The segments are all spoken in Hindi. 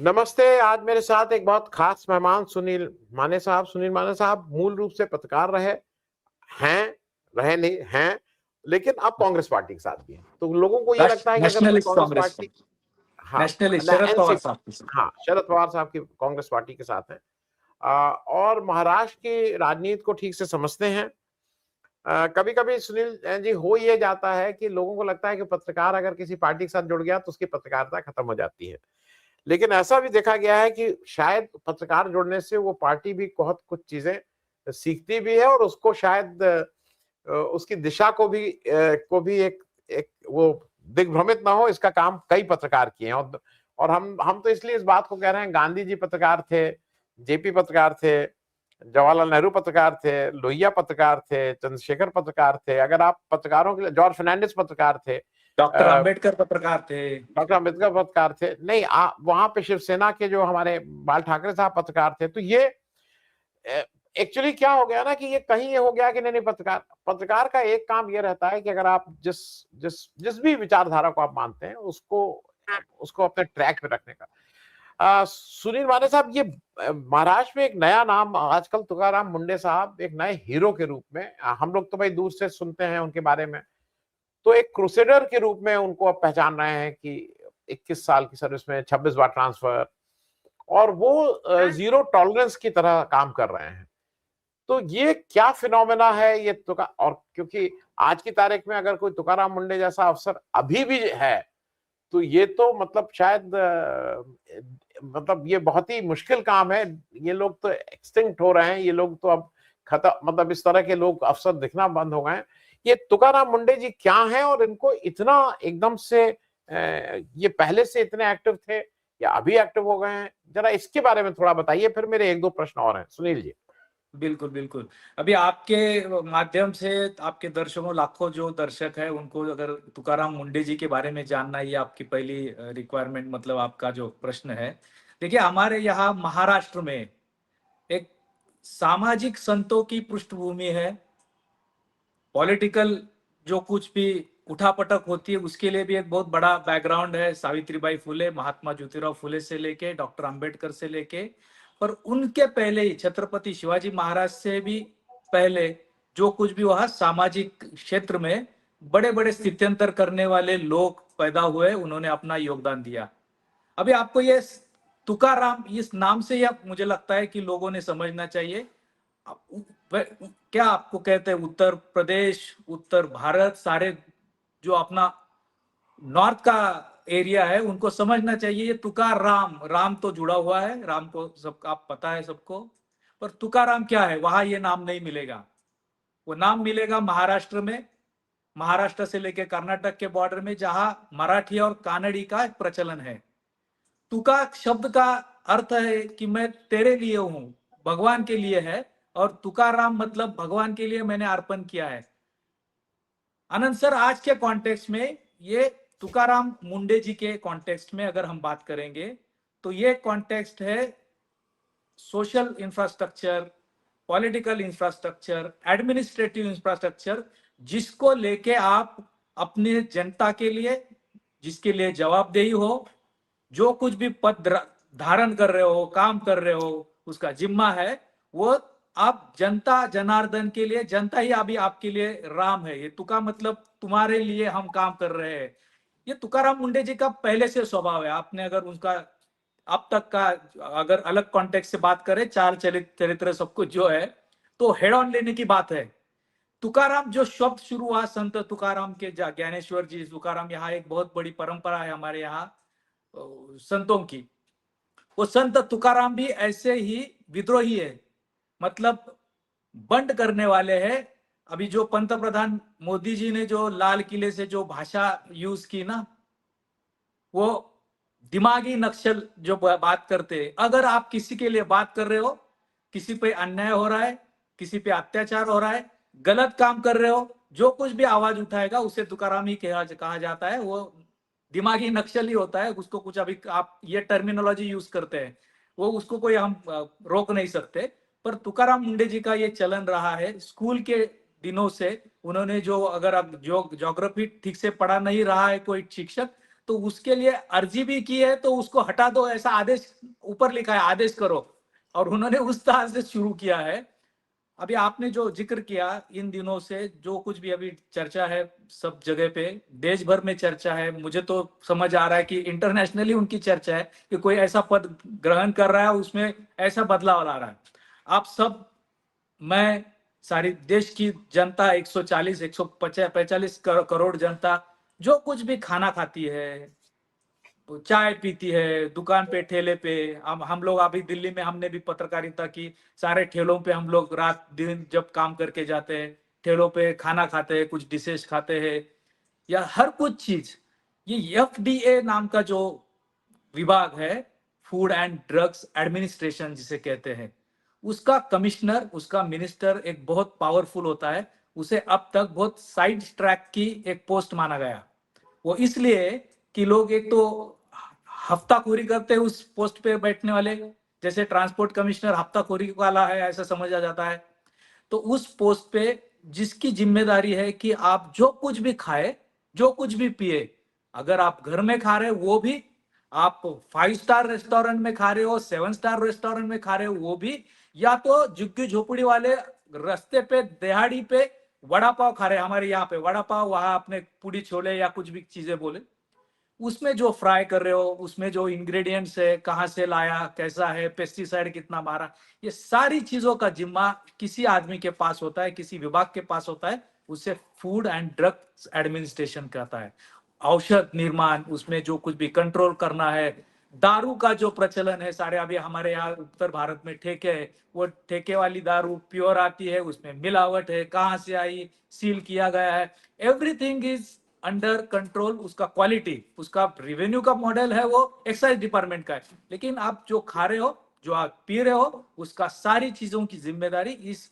नमस्ते। आज मेरे साथ एक बहुत खास मेहमान सुनील माने साहब। सुनील माने साहब मूल रूप से पत्रकार हैं, रहे नहीं हैं, लेकिन अब कांग्रेस पार्टी के साथ भी हैं। तो लोगों को ये लगता है कि अगर कोई नेशनलिस्ट कांग्रेस कांग्रेस पार्टी, हाँ, नेशनलिस्ट शरद पवार एनसीपी, साहब की। हाँ, शरद पवार साहब की कांग्रेस पार्टी के साथ है और महाराष्ट्र की राजनीति को ठीक से समझते हैं। कभी-कभी सुनील जी हो ये जाता है कि लोगों को लगता है कि पत्रकार अगर किसी पार्टी के साथ जुड़ गया तो उसकी पत्रकारिता खत्म हो जाती है। लेकिन ऐसा भी देखा गया है कि शायद पत्रकार जुड़ने से वो पार्टी भी बहुत कुछ चीजें सीखती भी है और उसको शायद उसकी दिशा को भी एक एक वो दिग्भ्रमित ना हो, इसका काम कई पत्रकार किए हैं। और हम तो इसलिए इस बात को कह रहे हैं, गांधी जी पत्रकार थे, जेपी पत्रकार थे, जवाहरलाल नेहरू पत्रकार थे, लोहिया पत्रकार थे, चंद्रशेखर पत्रकार थे। अगर आप पत्रकारों के लिए, जॉर्ज फर्नांडिस पत्रकार थे, डॉक्टर अंबेडकर पत्रकार थे, डॉक्टर अम्बेडकर पत्रकार थे। नहीं, वहां पे शिवसेना के जो हमारे बाल ठाकरे साहब पत्रकार थे। तो ये एक्चुअली क्या हो गया ना कि ये कहीं ये हो गया कि नहीं नहीं, पत्रकार पत्रकार का एक काम ये रहता है कि अगर आप जिस जिस जिस भी विचारधारा को आप मानते हैं उसको उसको अपने ट्रैक पे रखने का। सुनील वाले साहब, ये महाराष्ट्र में एक नया नाम आजकल, तुकाराम मुंडे साहब एक नए हीरो के रूप में, हम लोग तो भाई दूर से सुनते हैं उनके बारे में, तो एक क्रूसेडर के रूप में उनको अब पहचान रहे हैं कि 21 साल की सर्विस में 26 बार ट्रांसफर, और वो जीरो टॉलरेंस की तरह काम कर रहे हैं। तो ये क्या फिनोमेना है ये तुका, और क्योंकि आज की तारीख में अगर कोई तुकाराम मुंडे जैसा अफसर अभी भी है तो ये तो मतलब शायद मतलब ये बहुत ही मुश्किल काम है। ये लोग तो एक्सटिंक्ट हो रहे हैं, ये लोग तो अब खत्म, मतलब इस तरह के लोग अफसर दिखना बंद हो गए हैं। ये तुकाराम मुंडे जी क्या हैं और इनको इतना एकदम से ये पहले से इतने एक्टिव थे या अभी एक्टिव हो गए हैं, जरा इसके बारे में थोड़ा बताइए। फिर मेरे एक दो प्रश्न और हैं सुनील जी। बिल्कुल बिल्कुल। अभी आपके माध्यम से आपके दर्शकों, लाखों जो दर्शक है, उनको अगर तुकाराम मुंडे जी के बारे में जानना, ये आपकी पहली रिक्वायरमेंट, मतलब आपका जो प्रश्न है। देखिए, हमारे यहाँ महाराष्ट्र में एक सामाजिक संतों की पृष्ठभूमि है। पॉलिटिकल जो कुछ भी उठापटक होती है उसके लिए भी एक बहुत बड़ा बैकग्राउंड है। सावित्रीबाई फुले, महात्मा ज्योतिराव फुले से लेके डॉक्टर अंबेडकर से लेके, पर उनके पहले ही छत्रपति शिवाजी महाराज से भी पहले जो कुछ भी वहां सामाजिक क्षेत्र में बड़े बड़े स्थित्यंतर करने वाले लोग पैदा हुए, उन्होंने अपना योगदान दिया। अभी आपको ये तुकाराम, इस नाम से ही मुझे लगता है कि लोगों ने समझना चाहिए। क्या आपको कहते हैं, उत्तर प्रदेश, उत्तर भारत, सारे जो अपना नॉर्थ का एरिया है, उनको समझना चाहिए ये तुकाराम, राम तो जुड़ा हुआ है, राम को सब आप पता है सबको, पर तुकाराम क्या है वहां ये नाम नहीं मिलेगा। वो नाम मिलेगा महाराष्ट्र में, महाराष्ट्र से लेकर कर्नाटक के बॉर्डर में, जहां मराठी और कानड़ी का एक प्रचलन है। तुका शब्द का अर्थ है कि मैं तेरे लिए हूं, भगवान के लिए है, और तुकाराम मतलब भगवान के लिए मैंने अर्पण किया है। आनंद सर, आज के कॉन्टेक्स्ट में ये तुकाराम मुंडे जी के कॉन्टेक्स्ट में अगर हम बात करेंगे तो ये कॉन्टेक्स्ट है social infrastructure, political infrastructure, administrative infrastructure, जिसको लेके आप अपने जनता के लिए, जिसके लिए जवाबदेही हो, जो कुछ भी पद धारण कर रहे हो, काम कर रहे हो, उसका जिम्मा है, वो आप जनता जनार्दन के लिए, जनता ही अभी आपके लिए राम है। ये तुका मतलब तुम्हारे लिए हम काम कर रहे हैं। ये तुकाराम मुंडे जी का पहले से स्वभाव है। आपने अगर उनका अब तक का अगर अलग कॉन्टेक्स्ट से बात करें, चार चरित्र सब कुछ जो है, तो हेड ऑन लेने की बात है। तुकाराम जो शब्द शुरू हुआ संत तुकाराम के, ज्ञानेश्वर जी तुकाराम, यहाँ एक बहुत बड़ी परंपरा है हमारे यहाँ संतों की। वो संत तुकाराम भी ऐसे ही विद्रोही है, मतलब बंड करने वाले हैं। अभी जो पंतप्रधान मोदी जी ने जो लाल किले से जो भाषा यूज की ना, वो दिमागी नक्सल जो बात करते हैं। अगर आप किसी के लिए बात कर रहे हो, किसी पे अन्याय हो रहा है, किसी पे अत्याचार हो रहा है, गलत काम कर रहे हो, जो कुछ भी आवाज उठाएगा उसे तुकाराम ही कहा जाता है। वो दिमागी नक्सल ही होता है उसको। कुछ अभी आप ये टर्मिनोलॉजी यूज करते हैं, वो उसको कोई हम रोक नहीं सकते। पर तुकाराम मुंडे जी का ये चलन रहा है स्कूल के दिनों से। उन्होंने जो, अगर अब जो ज्योग्राफी ठीक से पढ़ा नहीं रहा है कोई शिक्षक, तो उसके लिए अर्जी भी की है, तो उसको हटा दो ऐसा आदेश ऊपर लिखा है, आदेश करो, और उन्होंने उस तरह से शुरू किया है। अभी आपने जो जिक्र किया, इन दिनों से जो कुछ भी अभी चर्चा है सब जगह पे, देश भर में चर्चा है, मुझे तो समझ आ रहा है कि इंटरनेशनली उनकी चर्चा है कि कोई ऐसा पद ग्रहण कर रहा है, उसमें ऐसा बदलाव ला रहा है। आप सब, मैं, सारी देश की जनता, 140 145 करोड़ जनता जो कुछ भी खाना खाती है, चाय पीती है, दुकान पे, ठेले पे, हम लोग अभी दिल्ली में हमने भी पत्रकारिता की, सारे ठेलों पे हम लोग रात दिन जब काम करके जाते हैं, ठेलों पे खाना खाते हैं, कुछ डिशेस खाते हैं, या हर कुछ चीज, ये FDA नाम का जो विभाग है, फूड एंड ड्रग्स एडमिनिस्ट्रेशन जिसे कहते हैं, उसका कमिश्नर, उसका मिनिस्टर एक बहुत पावरफुल होता है। उसे अब तक बहुत साइड ट्रैक की एक पोस्ट माना गया। वो इसलिए कि लोग एक तो हफ्ताखोरी करते हैं उस पोस्ट पे बैठने वाले, जैसे ट्रांसपोर्ट कमिश्नर हफ्ताखोरी वाला है ऐसा समझा जाता है। तो उस पोस्ट पे जिसकी जिम्मेदारी है कि आप जो कुछ भी खाए, जो कुछ भी पिए, अगर आप घर में खा रहे हो वो भी, आप 5 स्टार रेस्टोरेंट में खा रहे हो, 7 स्टार रेस्टोरेंट में खा रहे हो वो भी, या तो झुग्गी झोपड़ी वाले रास्ते पे दिहाड़ी पे वड़ा पाव खा रहे हैं, हमारे यहाँ पे वड़ा पाव, वहां अपने पूड़ी छोले या कुछ भी चीजें बोले, उसमें जो फ्राई कर रहे हो, उसमें जो इंग्रेडिएंट्स है, कहाँ से लाया, कैसा है, पेस्टिसाइड कितना मारा, ये सारी चीजों का जिम्मा किसी आदमी के पास होता है, किसी विभाग के पास होता है, उसे फूड एंड ड्रग्स एडमिनिस्ट्रेशन कहता है। औषध निर्माण, उसमें जो कुछ भी कंट्रोल करना है। दारू का जो प्रचलन है, सारे अभी हमारे यहाँ उत्तर भारत में ठेके है, वो ठेके वाली दारू प्योर आती है, उसमें मिलावट है, कहाँ से आई, सील किया गया है, एवरीथिंग इज अंडर कंट्रोल। उसका क्वालिटी, उसका रेवेन्यू का मॉडल है वो एक्साइज डिपार्टमेंट का है, लेकिन आप जो खा रहे हो, जो आप पी रहे हो, उसका सारी चीजों की जिम्मेदारी इस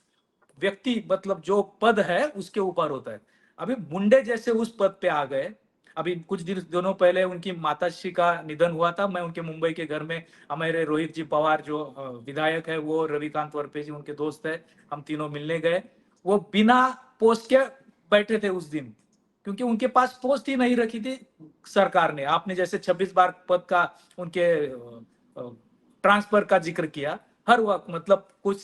व्यक्ति, मतलब जो पद है उसके ऊपर होता है। अभी मुंडे जैसे उस पद पे आ गए। अभी कुछ दिनों पहले उनकी माताश्री का निधन हुआ था, मैं उनके मुंबई के घर में, हमारे रोहित जी पवार जो विधायक है, वो रविकांत वरपे जी उनके दोस्त है, हम तीनों मिलने गए। वो बिना पोस्ट के बैठे थे उस दिन, क्योंकि उनके पास पोस्ट ही नहीं रखी थी सरकार ने। आपने जैसे 26 बार पद का उनके ट्रांसफर का जिक्र किया, हर वक्त, मतलब कुछ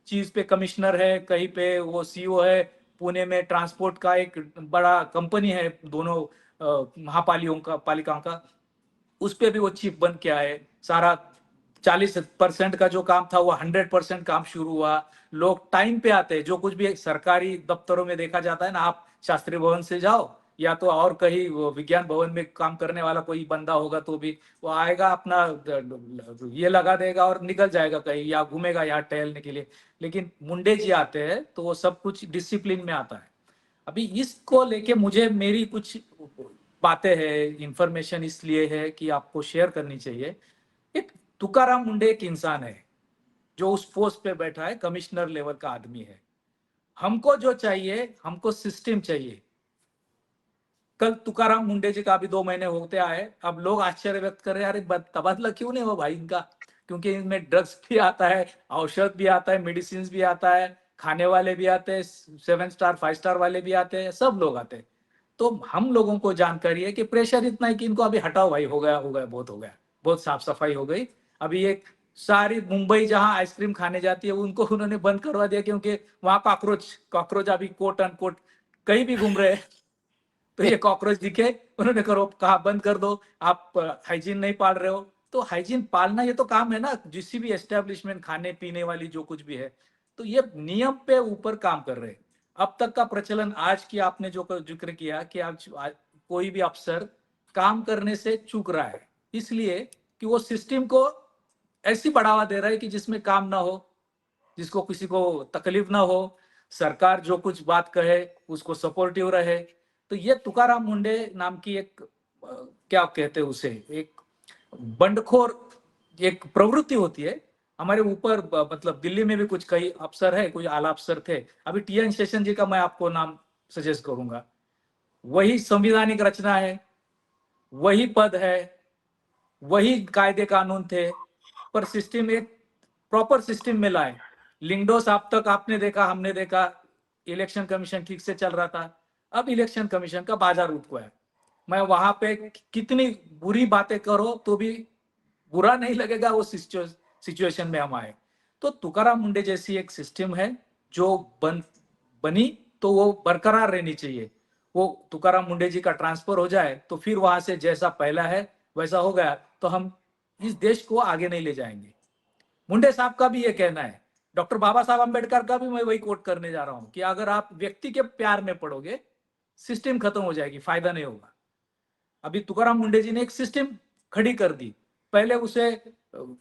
चीज पे कमिश्नर है, कहीं पे वो CEO है, पुणे में ट्रांसपोर्ट का एक बड़ा कंपनी है, दोनों पालिकाओं का, उस पे भी वो चीफ बन के आए। सारा 40% का जो काम था वो 100% काम शुरू हुआ। लोग टाइम पे आते हैं, जो कुछ भी सरकारी दफ्तरों में देखा जाता है ना, आप शास्त्री भवन से जाओ या तो और कहीं विज्ञान भवन में काम करने वाला कोई बंदा होगा तो भी वो आएगा, अपना ये लगा देगा और निकल जाएगा कहीं, या घूमेगा यहाँ टहलने के लिए। लेकिन मुंडे जी आते हैं तो वो सब कुछ डिसिप्लिन में आता है। अभी इसको लेके मुझे, मेरी कुछ बातें हैं, इंफॉर्मेशन इसलिए है कि आपको शेयर करनी चाहिए। एक तुकाराम मुंडे एक इंसान है जो उस पोस्ट पे बैठा है, कमिश्नर लेवल का आदमी है। हमको जो चाहिए, हमको सिस्टम चाहिए। कल तुकाराम मुंडे जी का अभी 2 महीने होते आए, अब लोग आश्चर्य व्यक्त कर रहे हैं, अरे तबादला क्यों नहीं हुआ भाई इनका, क्योंकि इनमें ड्रग्स भी आता है, औषध भी आता है, मेडिसिन भी आता है, खाने वाले भी आते हैं, 7 स्टार 5 स्टार वाले भी आते हैं, सब लोग आते हैं। तो हम लोगों को जानकारी है कि प्रेशर इतना है कि इनको अभी हटाओ भाई, हो गया बहुत हो गया, बहुत साफ सफाई हो गई। अभी एक सारी मुंबई जहां आइसक्रीम खाने जाती है उनको उन्होंने बंद करवा दिया, क्योंकि वहां कॉकरोच अभी कोट अनकोट कहीं भी घूम रहे हैं। तो ये कॉकरोच दिखे, उन्होंने कहा बंद कर दो, आप हाइजीन नहीं पाल रहे हो। तो हाइजीन पालना ये तो काम है ना, जिस भी एस्टेब्लिशमेंट, खाने पीने वाली जो कुछ भी है, तो ये नियम पे ऊपर काम कर रहे हैं। अब तक का प्रचलन, आज की आपने जो जिक्र किया कि आज कोई भी अफसर काम करने से चूक रहा है, इसलिए कि वो सिस्टम को ऐसी बढ़ावा दे रहा है कि जिसमें काम ना हो, जिसको किसी को तकलीफ ना हो, सरकार जो कुछ बात कहे उसको सपोर्टिव रहे। तो ये तुकाराम मुंडे नाम की एक क्या कहते हैं उसे, एक बंडखोर एक प्रवृत्ति होती है हमारे ऊपर। मतलब दिल्ली में भी कुछ कई अफसर है, कुछ आला अफसर थे, अभी TN शेषन जी का मैं आपको नाम सजेस्ट करूंगा। वही संविधानिक रचना है, वही पद है, वही कायदे कानून थे, पर सिस्टम एक प्रॉपर सिस्टम में लाए। लिंगडोस आप तक आपने देखा, हमने देखा, इलेक्शन कमीशन ठीक से चल रहा था, अब इलेक्शन कमीशन का बाजार उठ गया। मैं वहां पे कितनी बुरी बातें करो तो भी बुरा नहीं लगेगा वो सिचुएशन में हम आए। तो तुकाराम मुंडे जैसी एक सिस्टम है जो बनी तो वो बरकरार रहनी चाहिए। वो तुकाराम मुंडे जी का ट्रांसफर हो जाए तो फिर वहां से जैसा पहला है वैसा हो गया तो हम इस देश को आगे नहीं ले जाएंगे। मुंडे साहब का भी ये कहना है, डॉक्टर बाबा साहब अम्बेडकर का भी मैं वही कोट करने जा रहा हूं कि अगर आप व्यक्ति के प्यार में पड़ोगे सिस्टम खत्म हो जाएगी, फायदा नहीं होगा। अभी तुकाराम मुंडे जी ने एक सिस्टम खड़ी कर दी। पहले उसे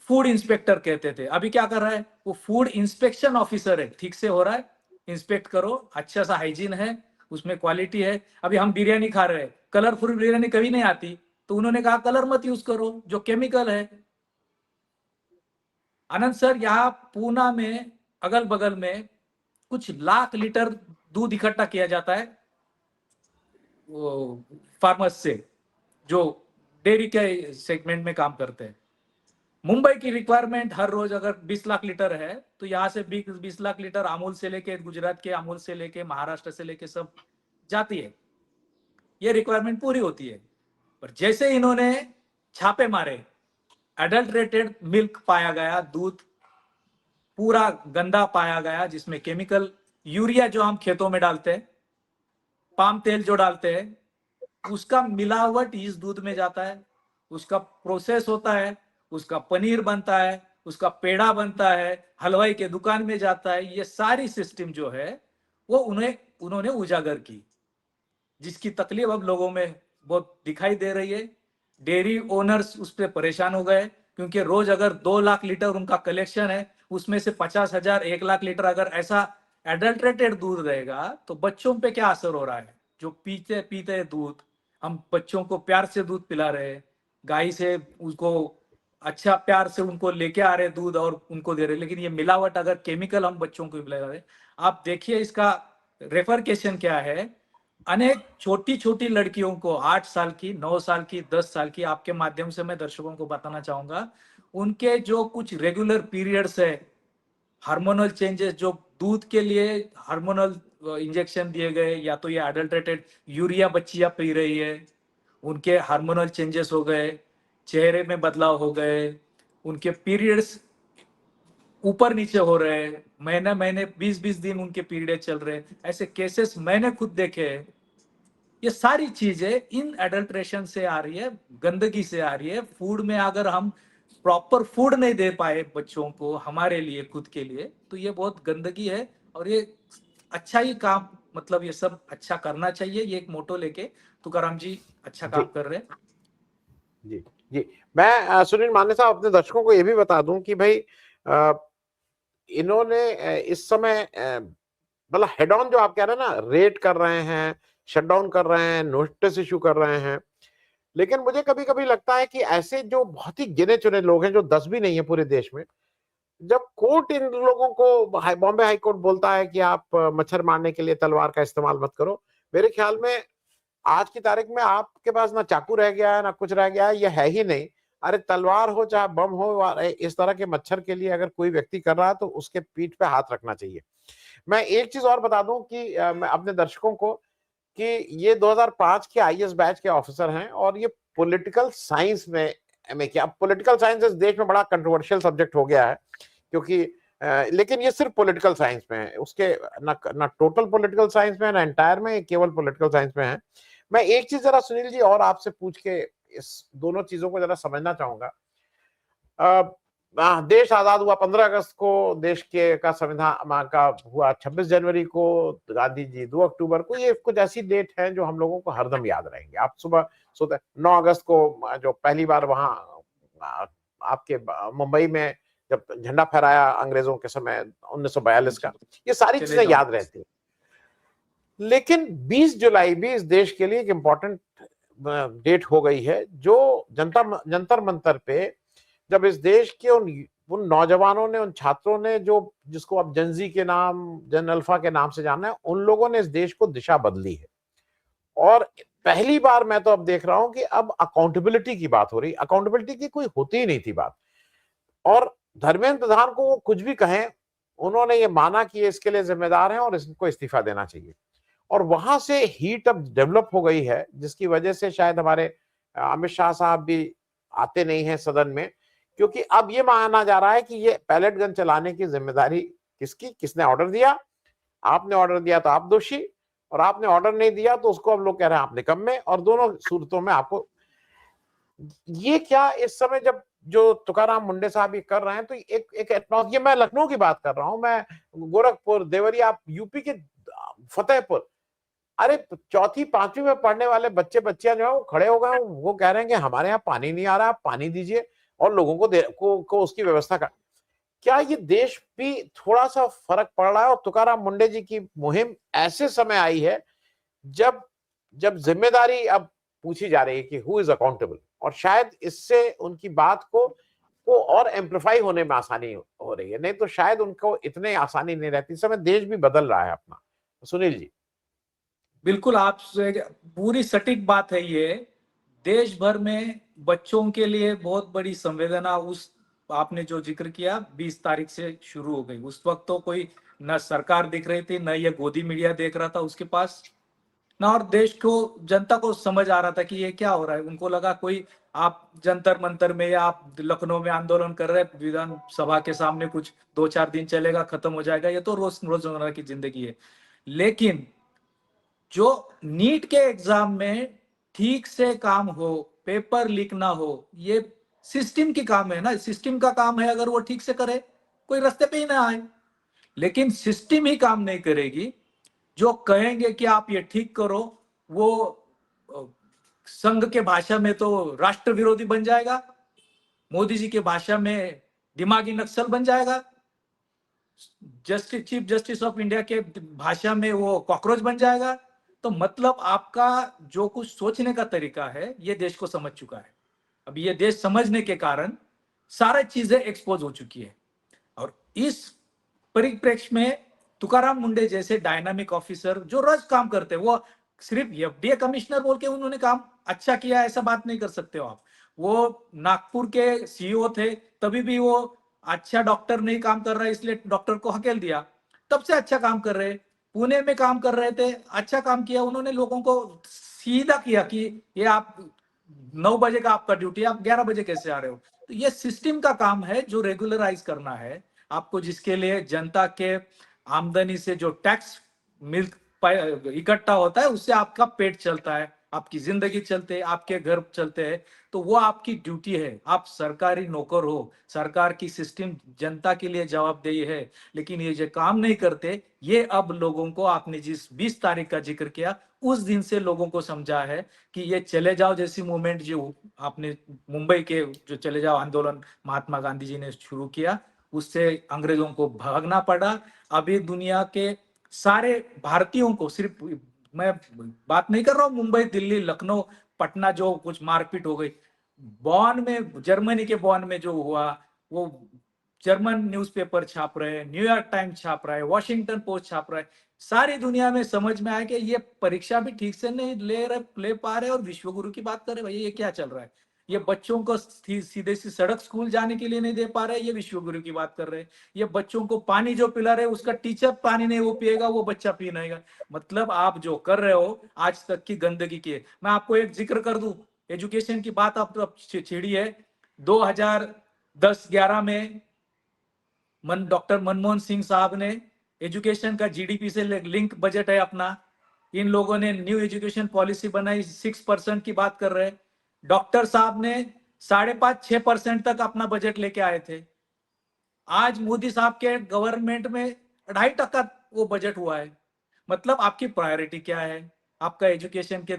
फूड इंस्पेक्टर कहते थे, अभी क्या कर रहा है वो फूड इंस्पेक्शन ऑफिसर है। ठीक से हो रहा है, इंस्पेक्ट करो, अच्छा सा हाइजीन है, उसमें क्वालिटी है। अभी हम बिरयानी खा रहे हैं, कलरफुल बिरयानी कभी नहीं आती, तो उन्होंने कहा कलर मत यूज करो जो केमिकल है। आनंद सर, यहाँ पूना में अगल बगल में कुछ लाख लीटर दूध इकट्ठा किया जाता है वो फार्मर्स से जो डेयरी के सेगमेंट में काम करते हैं। मुंबई की रिक्वायरमेंट हर रोज अगर 20 लाख लीटर है तो यहाँ से 20 लाख लीटर अमूल से लेके, गुजरात के अमूल से लेके, महाराष्ट्र से लेके सब जाती है, ये रिक्वायरमेंट पूरी होती है। पर जैसे इन्होंने छापे मारे, एडल्ट्रेटेड मिल्क पाया गया, दूध पूरा गंदा पाया गया जिसमें केमिकल, यूरिया जो हम खेतों में डालते हैं, पाम तेल जो डालते हैं, उसका मिलावट इस दूध में जाता है, उसका प्रोसेस होता है, उसका पनीर बनता है, उसका पेड़ा बनता है, हलवाई के दुकान में जाता है। ये सारी सिस्टम जो है वो उन्होंने उजागर की, जिसकी तकलीफ अब लोगों में बहुत दिखाई दे रही है। डेयरी ओनर्स उस पर परेशान हो गए क्योंकि रोज अगर 2 लाख लीटर उनका कलेक्शन है, उसमें से 50,000 1 लाख लीटर अगर ऐसा एडल्ट्रेटेड दूध रहेगा तो बच्चों पे क्या असर हो रहा है। जो पीते पीते दूध, हम बच्चों को प्यार से दूध पिला रहे हैं, गाय से उसको अच्छा प्यार से उनको लेके आ रहे दूध और उनको दे रहे, लेकिन ये मिलावट अगर केमिकल हम बच्चों को पिला रहे। आप देखिए इसका रेफरकेशन क्या है। अनेक छोटी छोटी लड़कियों को 8 साल की, 9 साल की, 10 साल की, आपके माध्यम से मैं दर्शकों को बताना चाहूंगा, उनके जो कुछ रेगुलर पीरियड्स है, हार्मोनल चेंजेस, जो दूध के लिए हार्मोनल इंजेक्शन दिए गए, या तो ये एडल्ट्रेटेड यूरिया बच्चियां पी रही है, उनके हार्मोनल चेंजेस हो गए, चेहरे में बदलाव हो गए, उनके पीरियड्स ऊपर नीचे हो रहे हैं, महीने महीने 20-20 दिन उनके पीरियड चल रहे हैं। ऐसे केसेस मैंने खुद देखे हैं। ये सारी चीजें इन एडल्ट्रेशन से आ रही है, गंदगी से आ रही है। फूड में अगर हम प्रॉपर फूड नहीं दे पाए बच्चों को, हमारे लिए, खुद के लिए, तो ये बहुत गंदगी है। और ये अच्छा ही काम, मतलब ये सब अच्छा करना चाहिए, ये एक मोटो लेके तुकाराम जी अच्छा काम कर रहे हैं। जी जी, मैं सुनील माने साहब अपने दर्शकों को ये भी बता दूं कि भाई इन्होंने इस समय मतलब हेड ऑन जो आप कह रहे हैं ना, रेट कर रहे हैं, शटडाउन कर रहे हैं, नोटिस इशू कर रहे हैं, लेकिन मुझे कभी कभी लगता है कि ऐसे जो बहुत ही गिने चुने लोग हैं, जो 10 भी नहीं है पूरे देश में, जब कोर्ट इन लोगों को, बॉम्बे हाई कोर्ट बोलता है कि आप मच्छर मारने के लिए तलवार का इस्तेमाल मत करो, मेरे ख्याल में आज की तारीख में आपके पास ना चाकू रह गया है ना कुछ रह गया है, ये है ही नहीं। अरे तलवार हो चाहे बम हो, इस तरह के मच्छर के लिए अगर कोई व्यक्ति कर रहा है तो उसके पीठ पे हाथ रखना चाहिए। मैं एक चीज और बता दूं कि मैं अपने दर्शकों को, कि ये 2005 के आईएएस बैच के ऑफिसर हैं और ये पॉलिटिकल साइंस में एमए किया। अब पॉलिटिकल साइंस इस देश में बड़ा कंट्रोवर्शियल सब्जेक्ट हो गया है, क्योंकि लेकिन ये सिर्फ पॉलिटिकल साइंस में है, उसके ना टोटल पॉलिटिकल साइंस में, ना एंटायर में, केवल पॉलिटिकल साइंस में है। मैं एक चीज जरा सुनील जी और आपसे पूछ के इस दोनों चीजों को जरा समझना चाहूंगा। देश आजाद हुआ 15 अगस्त को, देश के का संविधान का हुआ 26 जनवरी को, गांधी जी 2 अक्टूबर को। ये कुछ ऐसी डेट है जो हम लोगों को हरदम याद रहेंगे। आप सुबह सोते 9 अगस्त को जो पहली बार वहां आपके मुंबई में जब झंडा फहराया अंग्रेजों के समय 1942 का, ये सारी चीजें याद रहती हैं। लेकिन 20 जुलाई भी इस देश के लिए एक इंपॉर्टेंट डेट हो गई है, जो जंतर मंतर पे जब इस देश के उन नौजवानों ने, उन छात्रों ने, जो जिसको अब जनजी के नाम, जन अल्फा के नाम से जाना है, उन लोगों ने इस देश को दिशा बदली है। और पहली बार मैं तो अब देख रहा हूं कि अब अकाउंटेबिलिटी की बात हो रही। अकाउंटेबिलिटी की कोई होती ही नहीं थी बात। और धर्मेंद्र प्रधान को वो कुछ भी कहें, उन्होंने ये माना कि ये इसके लिए जिम्मेदार हैं और इसको इस्तीफा देना चाहिए। और वहां से हीट अब डेवलप हो गई है, जिसकी वजह से शायद हमारे अमित शाह साहब भी आते नहीं हैं सदन में, क्योंकि अब ये माना जा रहा है कि ये पैलेट गन चलाने की जिम्मेदारी किसकी, किसने ऑर्डर दिया। आपने ऑर्डर दिया तो आप दोषी, और आपने ऑर्डर नहीं दिया तो उसको अब लोग कह रहे हैं आप निकम्मे, और दोनों सूरतों में आपको ये क्या इस समय जब जो तुकाराम मुंडे साहब ये कर रहे हैं, तो एक ये मैं लखनऊ की बात कर रहा हूं, मैं गोरखपुर, देवरिया, यूपी के फतेहपुर, अरे चौथी पांचवी में पढ़ने वाले बच्चे बच्चियां जो है वो खड़े हो गए, वो कह रहे हैं कि हमारे यहाँ पानी नहीं आ रहा, आप पानी दीजिए और लोगों को उसकी व्यवस्था कर। क्या ये देश भी थोड़ा सा फर्क पड़ रहा है? और तुकाराम मुंडे जी की मुहिम ऐसे समय आई है जब जब जिम्मेदारी अब पूछी जा रही है कि हु इज अकाउंटेबल, और शायद इससे उनकी बात को और एम्पलीफाई होने में आसानी हो रही है, नहीं तो शायद उनको इतने आसानी नहीं रहती। इस समय देश भी बदल रहा है अपना। सुनील जी। बिल्कुल, आप पूरी सटीक बात है ये। देश भर में बच्चों के लिए बहुत बड़ी संवेदना उस आपने जो जिक्र किया 20 तारीख से शुरू हो गई। उस वक्त तो कोई न सरकार दिख रही थी, न ये गोदी मीडिया देख रहा था उसके पास, ना और देश को जनता को समझ आ रहा था कि ये क्या हो रहा है। उनको लगा कोई आप जंतर मंतर में या आप लखनऊ में आंदोलन कर रहे हैं विधानसभा के सामने, कुछ 2-4 दिन चलेगा, खत्म हो जाएगा, ये तो रोजमर्रा की जिंदगी है। लेकिन जो नीट के एग्जाम में ठीक से काम हो, पेपर लीक ना हो, ये सिस्टम की काम है ना। सिस्टम का काम है, अगर वो ठीक से करे कोई रास्ते पे ही ना आए। लेकिन सिस्टम ही काम नहीं करेगी, जो कहेंगे कि आप ये ठीक करो, वो संघ के भाषा में तो राष्ट्र विरोधी बन जाएगा, मोदी जी के भाषा में दिमागी नक्सल बन जाएगा, चीफ जस्टिस ऑफ इंडिया के भाषा में वो कॉकरोच बन जाएगा। तो मतलब आपका जो कुछ सोचने का तरीका है ये देश को समझ चुका है। अब ये देश समझने के कारण सारी चीजें एक्सपोज हो चुकी है। और इस परिप्रेक्ष्य में तुकाराम मुंडे जैसे डायनामिक ऑफिसर जो रोज काम करते हैं, वो सिर्फ एफडीए कमिश्नर बोल के उन्होंने काम अच्छा किया ऐसा बात नहीं कर सकते हो आप। वो नागपुर के सीईओ थे, तभी भी वो अच्छा डॉक्टर नहीं काम कर रहा है इसलिए डॉक्टर को हकेल दिया, तब से अच्छा काम कर रहे। पुणे में काम कर रहे थे, अच्छा काम किया उन्होंने, लोगों को सीधा किया कि ये आप 9 बजे का आपका ड्यूटी, आप 11 बजे कैसे आ रहे हो। तो ये सिस्टम का काम है जो रेगुलराइज करना है आपको, जिसके लिए जनता के आमदनी से जो टैक्स मिल इकट्ठा होता है उससे आपका पेट चलता है, आपकी जिंदगी चलते है, आपके घर चलते हैं। तो वो आपकी ड्यूटी है, आप सरकारी नौकर हो, सरकार की सिस्टम जनता के लिए जवाबदेही है। लेकिन ये जो काम नहीं करते, ये अब लोगों को, आपने जिस 20 तारीख का जिक्र किया उस दिन से लोगों को समझा है कि ये चले जाओ जैसी मूवमेंट जो आपने मुंबई के जो चले जाओ आंदोलन महात्मा गांधी जी ने शुरू किया, उससे अंग्रेजों को भागना पड़ा। अभी दुनिया के सारे भारतीयों को, सिर्फ मैं बात नहीं कर रहा हूँ मुंबई, दिल्ली, लखनऊ, पटना जो कुछ मारपीट हो गई, बॉन में, जर्मनी के बॉन में जो हुआ, वो जर्मन न्यूज़पेपर छाप रहे हैं, न्यूयॉर्क टाइम्स छाप रहा है, वॉशिंगटन पोस्ट छाप रहा है। सारी दुनिया में समझ में आया कि ये परीक्षा भी ठीक से नहीं ले पा रहे और विश्व गुरु की बात कर रहे, भैया ये क्या चल रहा है। ये बच्चों को सीधे सी सड़क स्कूल जाने के लिए नहीं दे पा रहे, ये विश्व गुरु की बात कर रहे हैं। ये बच्चों को पानी जो पिला रहे, उसका टीचर पानी नहीं वो पिएगा, वो बच्चा पी नहीं। मतलब आप जो कर रहे हो आज तक की गंदगी की है। मैं आपको एक जिक्र कर दूं, एजुकेशन की बात आप तो छिड़ी है। 2010-11 में डॉक्टर मनमोहन सिंह साहब ने एजुकेशन का जीडीपी से लिंक बजट है अपना, इन लोगों ने न्यू एजुकेशन पॉलिसी बनाई, 6% की बात कर रहे। डॉक्टर साहब ने 5.5-6% तक अपना बजट लेके आए थे। आज मोदी साहब के गवर्नमेंट में 2.5% वो बजट हुआ है। मतलब आपकी प्रायोरिटी क्या है, आपका एजुकेशन के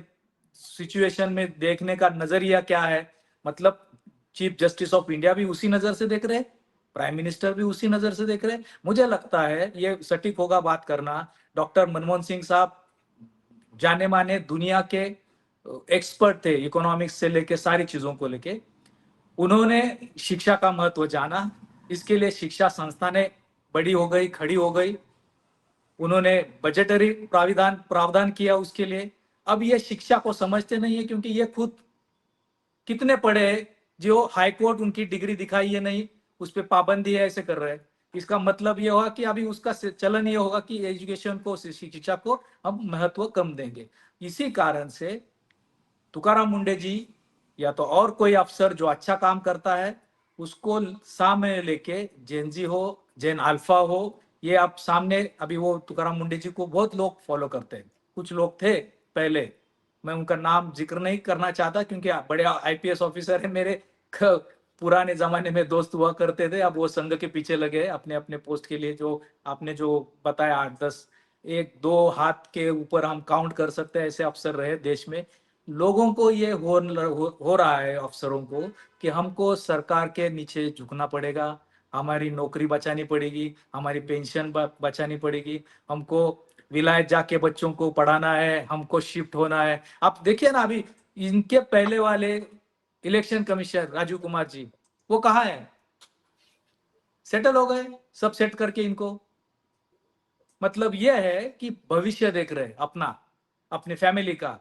सिचुएशन में देखने का नजरिया क्या है। मतलब चीफ जस्टिस ऑफ इंडिया भी उसी नजर से देख रहे, प्राइम मिनिस्टर भी उसी नजर से देख रहे। मुझे लगता है ये सटीक होगा बात करना। डॉक्टर मनमोहन सिंह साहब जाने माने दुनिया के एक्सपर्ट थे, इकोनॉमिक्स से लेके सारी चीजों को लेके। उन्होंने शिक्षा का महत्व जाना, इसके लिए शिक्षा संस्थानें बड़ी हो गई, खड़ी हो गई। उन्होंने बजटरी प्रावधान किया उसके लिए। अब ये शिक्षा को समझते नहीं है, क्योंकि ये खुद कितने पढ़े हैं, जो हाईकोर्ट उनकी डिग्री दिखाई है नहीं, उस पर पाबंदी है, ऐसे कर रहे हैं। इसका मतलब ये होगा कि अभी उसका चलन ये होगा कि एजुकेशन को, शिक्षा को हम महत्व कम देंगे। इसी कारण से तुकाराम मुंडे जी या तो और कोई अफसर जो अच्छा काम करता है उसको सामने लेके, जैन जी हो, जैन अल्फा हो, ये आप सामने, अभी वो तुकाराम मुंडे जी को बहुत लोग फॉलो करते हैं। कुछ लोग थे पहले, मैं उनका नाम जिक्र नहीं करना चाहता क्योंकि बड़े आईपीएस ऑफिसर है मेरे, पुराने जमाने में दोस्त हुआ करते थे, अब वो संघ के पीछे लगे अपने अपने पोस्ट के लिए। जो आपने जो बताया 8-10, एक दो हाथ के ऊपर हम काउंट कर सकते हैं ऐसे अफसर रहे देश में। लोगों को ये हो रहा है अफसरों को कि हमको सरकार के नीचे झुकना पड़ेगा, हमारी नौकरी बचानी पड़ेगी, हमारी पेंशन बचानी पड़ेगी, हमको विलायत जाके बच्चों को पढ़ाना है, हमको शिफ्ट होना है। आप देखिए ना, अभी इनके पहले वाले इलेक्शन कमिश्नर राजीव कुमार जी, वो कहाँ है? सेटल हो गए, सब सेट करके इनको। मतलब यह है कि भविष्य देख रहे अपना, अपने फैमिली का।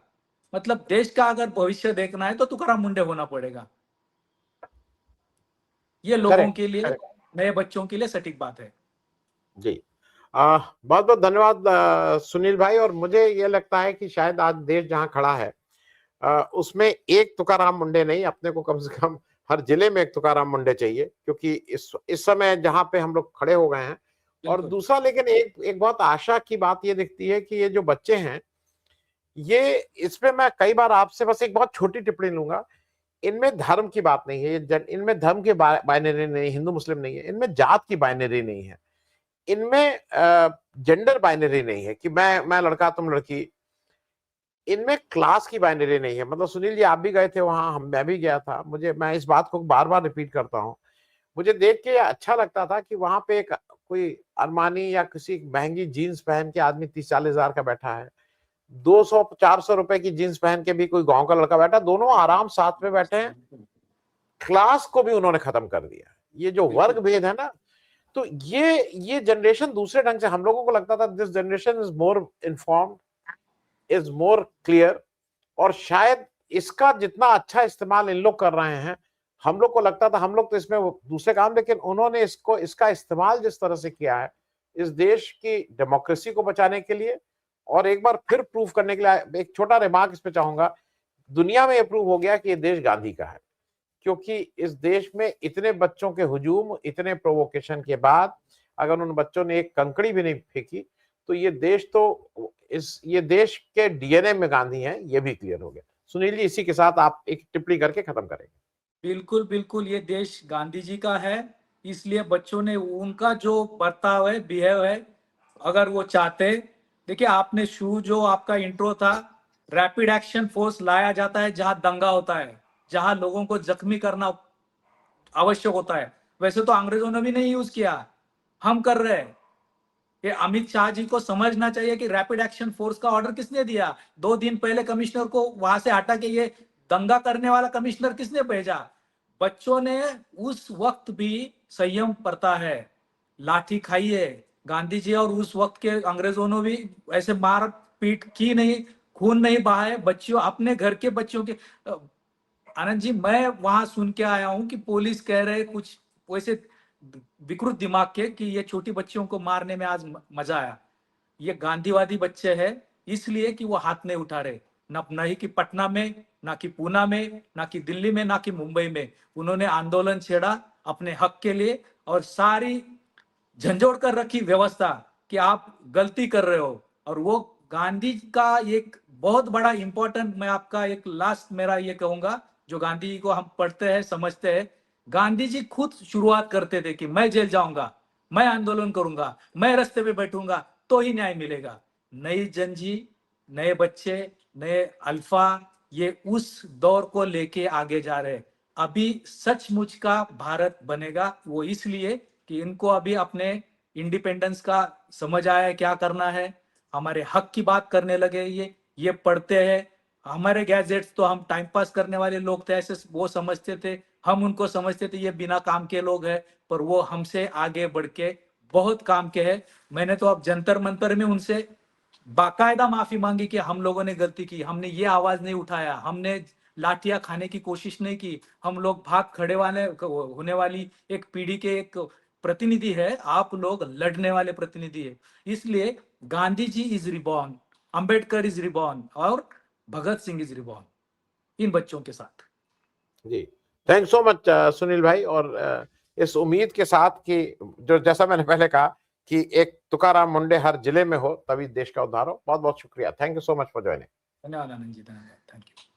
मतलब देश का अगर भविष्य देखना है तो तुकाराम मुंडे होना पड़ेगा। ये लोगों करेक्ट, के लिए, करेक्ट। नए बच्चों के लिए सटीक बात है। जी, बहुत बहुत धन्यवाद सुनील भाई। और मुझे ये लगता है कि शायद आज देश जहां खड़ा है उसमें एक तुकाराम मुंडे नहीं, अपने को कम से कम हर जिले में एक तुकाराम मुंडे चाहिए, क्योंकि इस समय जहां पे हम लोग खड़े हो गए हैं। और बिल्कुल दूसरा, लेकिन एक एक बहुत आशा की बात ये दिखती है कि ये जो बच्चे हैं, ये, इसमें मैं कई बार आपसे बस एक बहुत छोटी टिप्पणी लूंगा। इनमें धर्म की बात नहीं है, इनमें धर्म की बाइनरी नहीं, हिंदू मुस्लिम नहीं है, इनमें जात की बाइनरी नहीं है, इनमें जेंडर बाइनरी नहीं है कि मैं लड़का तुम लड़की, इनमें क्लास की बाइनरी नहीं है। मतलब सुनील जी, आप भी गए थे वहां, मैं भी गया था, मैं इस बात को बार बार रिपीट करता हूँ। मुझे देख के अच्छा लगता था कि वहां पे एक कोई अरमानी या किसी महंगी जीन्स पहन के आदमी 30-40 हजार का बैठा है, 200-400 रुपए की जीन्स पहन के भी कोई गांव का लड़का बैठा, दोनों आराम साथ में बैठे हैं। क्लास को भी उन्होंने खत्म कर दिया। ये जो वर्ग बिल्कुल भेद है ना, तो ये जनरेशन दूसरे ढंग से, हम लोगों को लगता था this generation is more informed, is more clear. और शायद इसका जितना अच्छा इस्तेमाल इन लोग कर रहे हैं, हम लोग को लगता था हम लोग तो इसमें दूसरे काम, लेकिन उन्होंने इसका इस्तेमाल जिस तरह से किया है इस देश की डेमोक्रेसी को बचाने के लिए, और एक बार फिर प्रूव करने के लिए, एक छोटा रिमार्क इस पे चाहूंगा। दुनिया में यह प्रूव हो गया कि ये देश गांधी का है, क्योंकि इस देश में इतने बच्चों के हुजूम, इतने प्रोवोकेशन के बाद अगर उन बच्चों ने एक कंकड़ी भी नहीं फेंकी, तो ये देश के डीएनए में गांधी हैं, ये भी क्लियर हो गया। सुनील जी, इसी के साथ आप एक टिप्पणी करके खत्म करेंगे। बिल्कुल बिल्कुल, ये देश गांधी जी का है, इसलिए बच्चों ने उनका जो बर्ताव है, बिहेव है, अगर वो चाहते, देखिए आपने जो आपका इंट्रो था, रैपिड एक्शन फोर्स लाया जाता है जहां दंगा होता है, जहां लोगों को जख्मी करना आवश्यक होता है। वैसे तो अंग्रेजों ने भी नहीं यूज किया, हम कर रहे हैं। ये अमित शाह जी को समझना चाहिए कि रैपिड एक्शन फोर्स का ऑर्डर किसने दिया? 2 दिन पहले कमिश्नर को वहां से हटा के ये दंगा करने वाला कमिश्नर किसने भेजा? बच्चों ने उस वक्त भी संयम बरता है, लाठी खाई है गांधी जी, और उस वक्त के अंग्रेजों ने भी ऐसे मार पीट की नहीं, खून नहीं बहाए बच्चों, अपने घर के बच्चों के। आनंद जी, मैं वहां सुन के आया हूं कि पुलिस कह रहे कुछ वैसे विकृत दिमाग के कि ये छोटी बच्चियों को मारने में आज मजा आया। ये गांधीवादी बच्चे हैं, इसलिए कि वो हाथ नहीं उठा रहे, न ही कि पटना में, ना कि पूना में, ना कि दिल्ली में, ना कि मुंबई में। उन्होंने आंदोलन छेड़ा अपने हक के लिए, और सारी झंझोड़ कर रखी व्यवस्था कि आप गलती कर रहे हो। और वो गांधी का एक बहुत बड़ा इंपॉर्टेंट, मैं आपका एक लास्ट मेरा ये कहूंगा, जो गांधी जी को हम पढ़ते हैं, समझते हैं, गांधी जी खुद शुरुआत करते थे कि मैं जेल जाऊंगा, मैं आंदोलन करूंगा, मैं रास्ते पे बैठूंगा तो ही न्याय मिलेगा। नई जनजी, नए बच्चे, नए अल्फा, ये उस दौर को लेके आगे जा रहे हैं। अभी सचमुच का भारत बनेगा वो इसलिए कि इनको अभी अपने इंडिपेंडेंस का समझ आया है क्या करना है, हमारे हक की बात करने लगे। ये पढ़ते हैं। हमारे गैजेट्स तो हम टाइम पास करने वाले लोग थे, ऐसे वो समझते थे, हम उनको समझते थे ये बिना काम के लोग हैं, पर वो हमसे आगे बढ़ के बहुत काम के हैं। मैंने तो अब जंतर मंतर में उनसे बाकायदा माफी मांगी कि हम लोगों ने गलती की, हमने ये आवाज नहीं उठाया, हमने लाठियां खाने की कोशिश नहीं की, हम लोग भाग खड़े वाले होने वाली एक पीढ़ी के एक प्रतिनिधि है, आप लोग लड़ने वाले प्रतिनिधि है। इसलिए Gandhi ji is reborn, Ambedkar is reborn और भगत सिंह इज रिबॉर्न इन बच्चों के साथ। जी, थैंक सो मच सुनील भाई। और इस उम्मीद के साथ कि जो जैसा मैंने पहले कहा कि एक तुकाराम मुंडे हर जिले में हो तभी देश का उद्धार हो। बहुत बहुत शुक्रिया। Thank you so much for joining. धन्यवाद आनंद जी, धन्यवाद, थैंक यू।